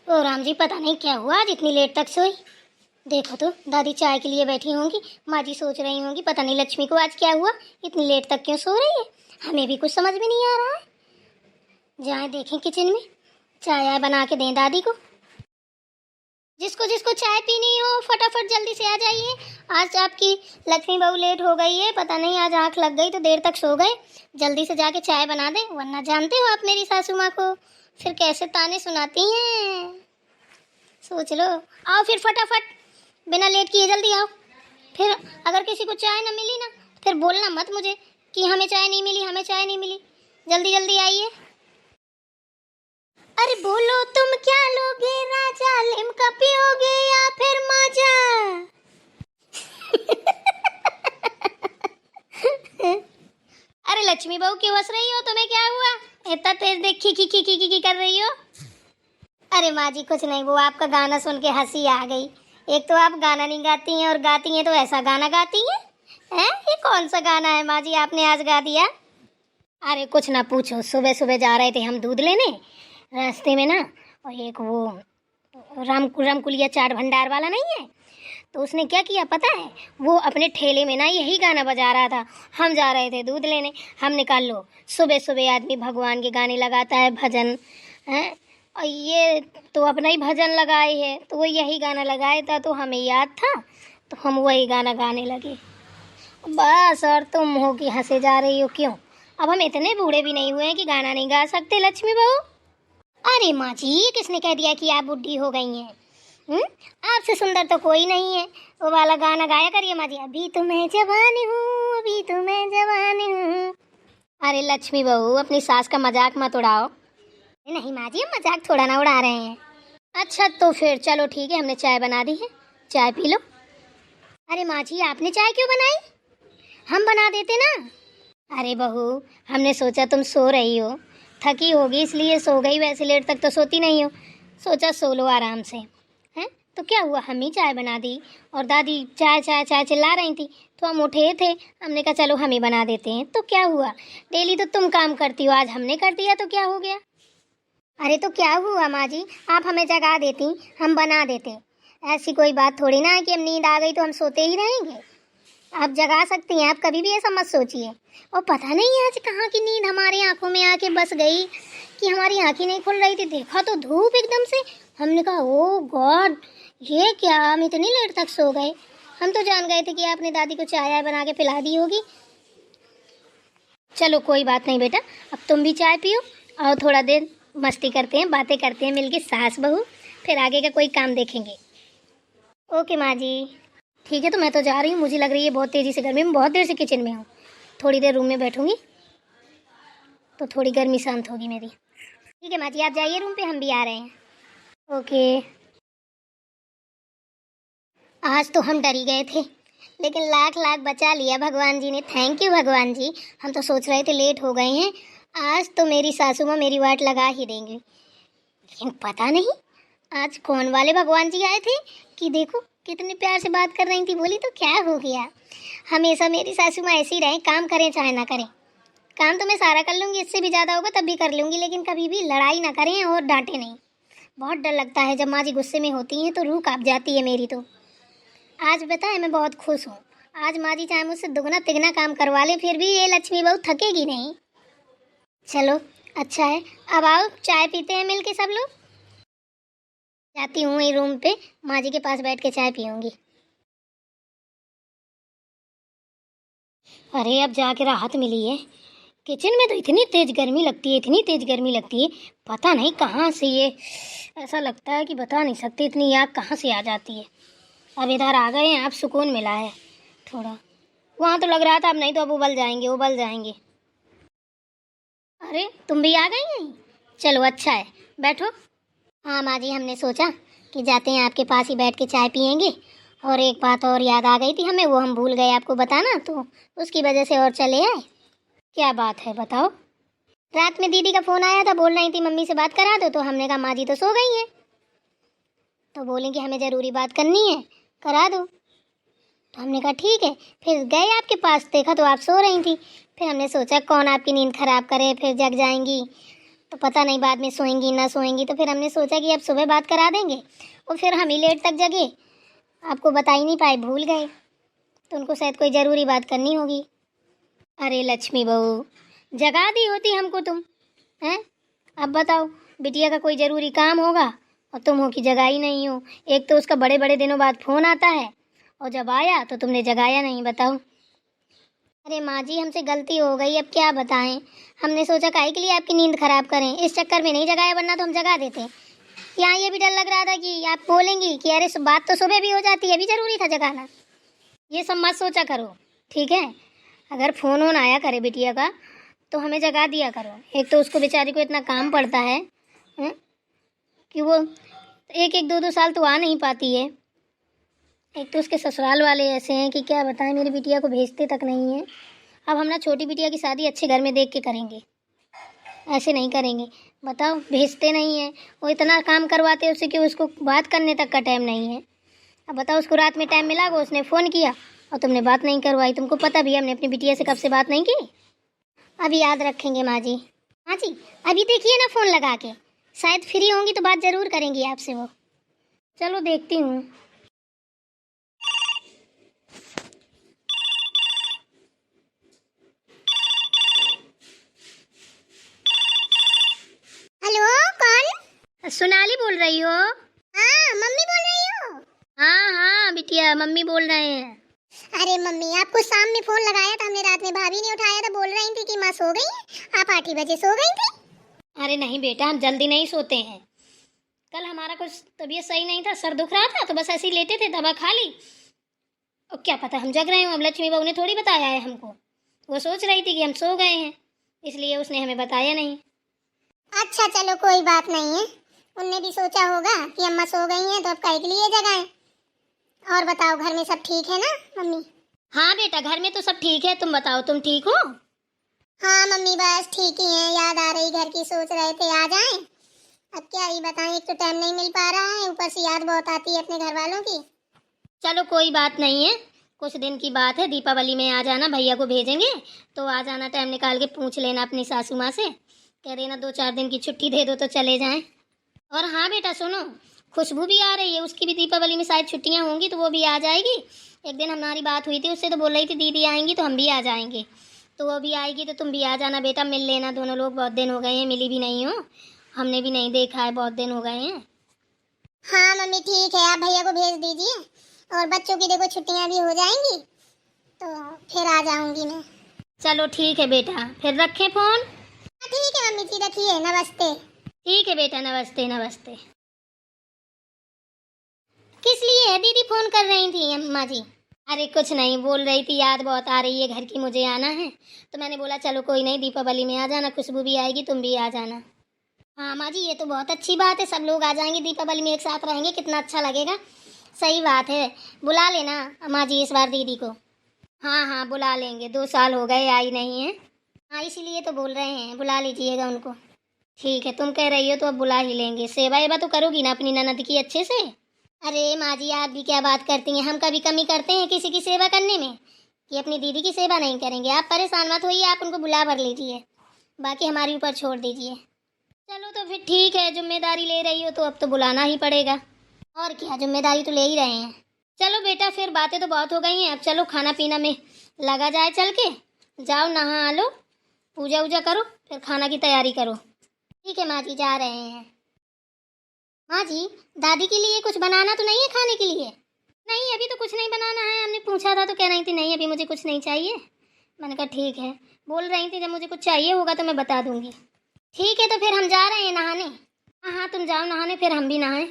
ओ राम जी, पता नहीं क्या हुआ आज इतनी लेट तक सोई। देखो तो दादी चाय के लिए बैठी होंगी, माँ जी सोच रही होंगी पता नहीं लक्ष्मी को आज क्या हुआ, इतनी लेट तक क्यों सो रही है। हमें भी कुछ समझ में नहीं आ रहा है। जाएं देखें किचन में, चाय आय बना के दें दादी को। जिसको जिसको चाय पीनी हो फटाफट जल्दी से आ जाइए। आज आपकी लक्ष्मी बहू लेट हो गई है, पता नहीं आज आंख लग गई तो देर तक सो गए। जल्दी से जाके चाय बना दें, वरना जानते हो आप मेरी सासू माँ को फिर कैसे ताने सुनाती हैं। सोच लो, आओ फिर फटाफट, बिना लेट किए जल्दी आओ। फिर अगर किसी को चाय ना मिली ना फिर बोलना मत मुझे कि हमें चाय नहीं मिली, हमें चाय नहीं मिली। जल्दी जल्दी आइए। अरे बोलो तुम क्या लोगे, राजा लिमका पियोगे या फिर माजा? अरे लक्ष्मी बहू क्यों हंस रही हो, तुम्हें क्या हुआ? इतना तेज देख खी कर रही हो। अरे माँ जी कुछ नहीं, वो आपका गाना सुन के हंसी आ गई। एक तो आप गाना नहीं गाती हैं और गाती हैं तो ऐसा गाना गाती हैं। हैं ये कौन सा गाना है माँ जी आपने आज गा दिया? अरे कुछ ना पूछो, सुबह सुबह जा रहे थे हम दूध लेने, रास्ते में ना और एक वो रामकुलिया चाट भंडार वाला नहीं है, तो उसने क्या किया पता है, वो अपने ठेले में ना यही गाना बजा रहा था। हम जा रहे थे दूध लेने, हम निकाल लो, सुबह सुबह आदमी भगवान के गाने लगाता है, भजन हैं, और ये तो अपना ही भजन लगाए है, तो वो यही गाना लगाया था तो हमें याद था तो हम वही गाना गाने लगे। बस, और तुम हो कि हंसे जा रही हो क्यों? अब हम इतने बूढ़े भी नहीं हुए हैं कि गाना नहीं गा सकते लक्ष्मी बहू। अरे माँ जी, ये किसने कह दिया कि आप बुढ़ी हो गई हैं? आपसे सुंदर तो कोई नहीं है। वो वाला गाना गाया करिए माँ जी, अभी तो मैं जवान हूँ, अभी तो मैं जवान हूँ। अरे लक्ष्मी बहू, अपनी सास का मजाक मत उड़ाओ। नहीं माँ जी, हम मजाक थोड़ा ना उड़ा रहे हैं। अच्छा तो फिर चलो ठीक है, हमने चाय बना दी है, चाय पी लो। अरे माँ जी, आपने चाय क्यों बनाई? हम बना देते ना। अरे बहू, हमने सोचा तुम सो रही हो, थकी होगी इसलिए सो गई, वैसे लेट तक तो सोती नहीं हो, सोचा सो लो आराम से। हैं तो क्या हुआ, हम ही चाय बना दी और दादी चाय चाय चाय चिल्ला रही थी तो हम उठे थे, हमने कहा चलो हम ही बना देते हैं, तो क्या हुआ? डेली तो तुम काम करती हो, आज हमने कर दिया तो क्या हो गया? अरे तो क्या हुआ माँ जी, आप हमें जगा देती, हम बना देते। ऐसी कोई बात थोड़ी ना है कि हम नींद आ गई तो हम सोते ही रहेंगे। आप जगा सकती हैं, आप कभी भी ऐसा मत सोचिए। और पता नहीं आज कहाँ की नींद हमारी आंखों में आके बस गई कि हमारी आंखें नहीं खुल रही थी, देखा तो धूप एकदम से, हमने कहा ओ गॉड ये क्या, हम इतनी लेट तक सो गए। हम तो जान गए थे कि आपने दादी को चाय बना के पिला दी होगी। चलो कोई बात नहीं बेटा, अब तुम भी चाय पियो और थोड़ा देर मस्ती करते हैं, बातें करते हैं मिलके सास बहू, फिर आगे का कोई काम देखेंगे। ओके माँ जी। ठीक है, तो मैं तो जा रही हूँ, मुझे लग रही है बहुत तेज़ी से गर्मी, मैं बहुत देर से किचन में हूँ, थोड़ी देर रूम में बैठूंगी तो थोड़ी गर्मी शांत होगी मेरी। ठीक है माँ जी, आप जाइए रूम पे, हम भी आ रहे हैं। ओके। आज तो हम डर ही गए थे, लेकिन लाख लाख बचा लिया भगवान जी ने, थैंक यू भगवान जी। हम तो सोच रहे थे लेट हो गए हैं, आज तो मेरी सासू माँ मेरी वाट लगा ही देंगी। लेकिन पता नहीं आज कौन वाले भगवान जी आए थे कि देखो कितने प्यार से बात कर रही थी, बोली तो क्या हो गया। हमेशा मेरी सासू माँ ऐसी रहें, काम करें चाहे ना करें। काम तो मैं सारा कर लूँगी, इससे भी ज़्यादा होगा तब भी कर लूँगी, लेकिन कभी भी लड़ाई ना करें और डांटे नहीं। बहुत डर लगता है जब माँ जी गुस्से में होती हैं तो रूह काँप जाती है मेरी तो। आज बताए मैं बहुत खुश हूँ, आज माँ जी चाहे मुझसे दुगना तिगना काम करवा ले फिर भी ये लक्ष्मी बहू थकेगी नहीं। चलो अच्छा है, अब आओ चाय पीते हैं मिल के सब लोग। जाती हूँ वही रूम पे, माँ जी के पास बैठ के चाय पीऊँगी। अरे अब जाके राहत मिली है, किचन में तो इतनी तेज़ गर्मी लगती है, इतनी तेज़ गर्मी लगती है, पता नहीं कहाँ से ये, ऐसा लगता है कि बता नहीं सकते इतनी आग कहाँ से आ जाती है। अब इधर आ गए हैं, अब सुकून मिला है थोड़ा, वहाँ तो लग रहा था अब नहीं तो अब उबल जाएंगे उबल जाएंगे। अरे तुम भी आ गई हैं, चलो अच्छा है, बैठो। हाँ माँ जी, हमने सोचा कि जाते हैं आपके पास ही बैठ के चाय पियेंगे, और एक बात और याद आ गई थी हमें, वो हम भूल गए आपको बताना, तो उसकी वजह से और चले आए। क्या बात है बताओ? रात में दीदी का फ़ोन आया था, बोल रही थी मम्मी से बात करा दो, तो हमने कहा माँ जी तो सो गई हैं, तो बोलें कि हमें ज़रूरी बात करनी है, करा दो। तो हमने कहा ठीक है, फिर गए आपके पास, देखा तो आप सो रही थी, फिर हमने सोचा कौन आपकी नींद ख़राब करे, फिर जग जाएंगी, तो पता नहीं बाद में सोएंगी ना सोएंगी, तो फिर हमने सोचा कि अब सुबह बात करा देंगे। और फिर हम ही लेट तक जगे, आपको बता ही नहीं पाए, भूल गए। तो उनको शायद कोई ज़रूरी बात करनी होगी। अरे लक्ष्मी बहू, जगा दी होती हमको तुम, हैं? अब बताओ, बिटिया का कोई ज़रूरी काम होगा और तुम हो कि जगा ही नहीं हो। एक तो उसका बड़े बड़े दिनों बाद फ़ोन आता है, और जब आया तो तुमने जगाया नहीं, बताओ। अरे माँ जी, हमसे गलती हो गई, अब क्या बताएं। हमने सोचा काहे के लिए आपकी नींद खराब करें, इस चक्कर में नहीं जगाया, वरना तो हम जगा देते। यहाँ ये भी डर लग रहा था कि आप बोलेंगी कि अरे बात तो सुबह भी हो जाती है, अभी ज़रूरी था जगाना। ये सब मत सोचा करो, ठीक है? अगर फ़ोन वोन आया करे बिटिया का तो हमें जगा दिया करो। एक तो उसको बेचारी को इतना काम पड़ता है, कि वो एक एक दो दो साल तो आ नहीं पाती है। एक तो उसके ससुराल वाले ऐसे हैं कि क्या बताएं, मेरी बिटिया को भेजते तक नहीं है। अब हम ना छोटी बिटिया की शादी अच्छे घर में देख के करेंगे, ऐसे नहीं करेंगे। बताओ, भेजते नहीं हैं, वो इतना काम करवाते उससे कि उसको बात करने तक का टाइम नहीं है। अब बताओ, उसको रात में टाइम मिला, वो उसने फ़ोन किया और तुमने बात नहीं करवाई। तुमको पता भी हमने अपनी बिटिया से कब से बात नहीं की। अभी याद रखेंगे माँ जी। हाँ जी, अभी देखिए ना फ़ोन लगा के, शायद फ्री होंगी तो बात ज़रूर करेंगी आपसे वो। चलो देखती हूँ। हेलो, कौन? सोनाली बोल रही हो? हाँ, मम्मी बोल रही हो? हाँ हाँ बिटिया, मम्मी बोल रहे हैं। अरे मम्मी, आपको शाम में फोन लगाया था हमने, रात में भाभी ने उठाया था, बोल रही थी कि माँ सो गई हैं। आप 8 ही बजे सो गई थी। अरे नहीं बेटा, हम जल्दी नहीं सोते हैं। कल हमारा कुछ तबीयत सही नहीं था, सर दुख रहा था, तो बस ऐसे ही लेटे थे, दवा खा ली और क्या पता हम जग रहे हो। अब लक्ष्मी बहू ने थोड़ी बताया है हमको, वो सोच रही थी कि हम सो गए हैं, इसलिए उसने हमें बताया नहीं। अच्छा चलो कोई बात नहीं है, उनने भी सोचा होगा कि अम्मा सो गई हैं तो अब काहे के लिए जगाएं। और बताओ, घर में सब ठीक है ना मम्मी? हाँ बेटा, घर में तो सब ठीक है। तुम बताओ, तुम ठीक हो? हाँ मम्मी, बस ठीक ही है। याद आ रही घर की, सोच रहे थे आ जाएं। अब क्या ही बताएं, एक तो टाइम नहीं मिल पा रहा है, ऊपर से याद बहुत आती है अपने घर वालों की। चलो कोई बात नहीं है, कुछ दिन की बात है, दीपावली में आ जाना, भैया को भेजेंगे तो आ जाना, टाइम निकाल के पूछ लेना अपनी सासू माँ से, कह देना 2-4 दिन की छुट्टी दे दो तो चले जाएं। और हाँ बेटा सुनो, खुशबू भी आ रही है, उसकी भी दीपावली में शायद छुट्टियां होंगी तो वो भी आ जाएगी। एक दिन हमारी बात हुई थी उससे, तो बोल रही थी दीदी आएंगी तो हम भी आ जाएंगे, तो वो भी आएगी तो तुम भी आ जाना बेटा, मिल लेना दोनों लोग, बहुत दिन हो गए हैं, मिली भी नहीं हो, हमने भी नहीं देखा है, बहुत दिन हो गए हैं। हाँ मम्मी ठीक है, आप भैया को भेज दीजिए, और बच्चों की देखो छुट्टियां भी हो जाएंगी तो फिर आ जाऊंगी मैं। चलो ठीक है बेटा, फिर रखें फ़ोन? ठीक है मम्मी जी, रखिए, नमस्ते। ठीक है बेटा, नमस्ते नमस्ते। किस लिए है दीदी फ़ोन कर रही थी अम्मा जी? अरे कुछ नहीं, बोल रही थी याद बहुत आ रही है घर की, मुझे आना है, तो मैंने बोला चलो कोई नहीं, दीपावली में आ जाना, खुशबू भी आएगी, तुम भी आ जाना। हाँ अम्मा जी, ये तो बहुत अच्छी बात है, सब लोग आ जाएंगे दीपावली में, एक साथ रहेंगे, कितना अच्छा लगेगा। सही बात है, बुला लेना अम्मा जी इस बार दीदी को। हाँ हाँ बुला लेंगे, 2 साल हो गए आई नहीं है। हाँ इसीलिए तो बोल रहे हैं, बुला लीजिएगा उनको। ठीक है, तुम कह रही हो तो अब बुला ही लेंगे। सेवा एवा तो करोगी ना अपनी ननद की अच्छे से? अरे माँ जी, आप भी क्या बात करती हैं, हम कभी कमी करते हैं किसी की सेवा करने में कि अपनी दीदी की सेवा नहीं करेंगे? आप परेशान मत होइए, आप उनको बुला भर लीजिए, बाकी हमारे ऊपर छोड़ दीजिए। चलो तो फिर ठीक है, जिम्मेदारी ले रही हो तो अब तो बुलाना ही पड़ेगा, और क्या, जिम्मेदारी तो ले ही रहे हैं। चलो बेटा, फिर बातें तो बहुत हो गई हैं, अब चलो खाना पीना में लगा जाए, चल के जाओ नहा लो, पूजा वूजा करो, फिर खाना की तैयारी करो। ठीक है माँ जी, जा रहे हैं। माँ जी, दादी के लिए कुछ बनाना तो नहीं है खाने के लिए? नहीं अभी तो कुछ नहीं बनाना है, हमने पूछा था तो कह रही थी नहीं अभी मुझे कुछ नहीं चाहिए। मैंने कहा ठीक है, बोल रही थी जब मुझे कुछ चाहिए होगा तो मैं बता दूंगी। ठीक है तो फिर हम जा रहे हैं नहाने। हाँ हाँ तुम जाओ नहाने, फिर हम भी नहाएं।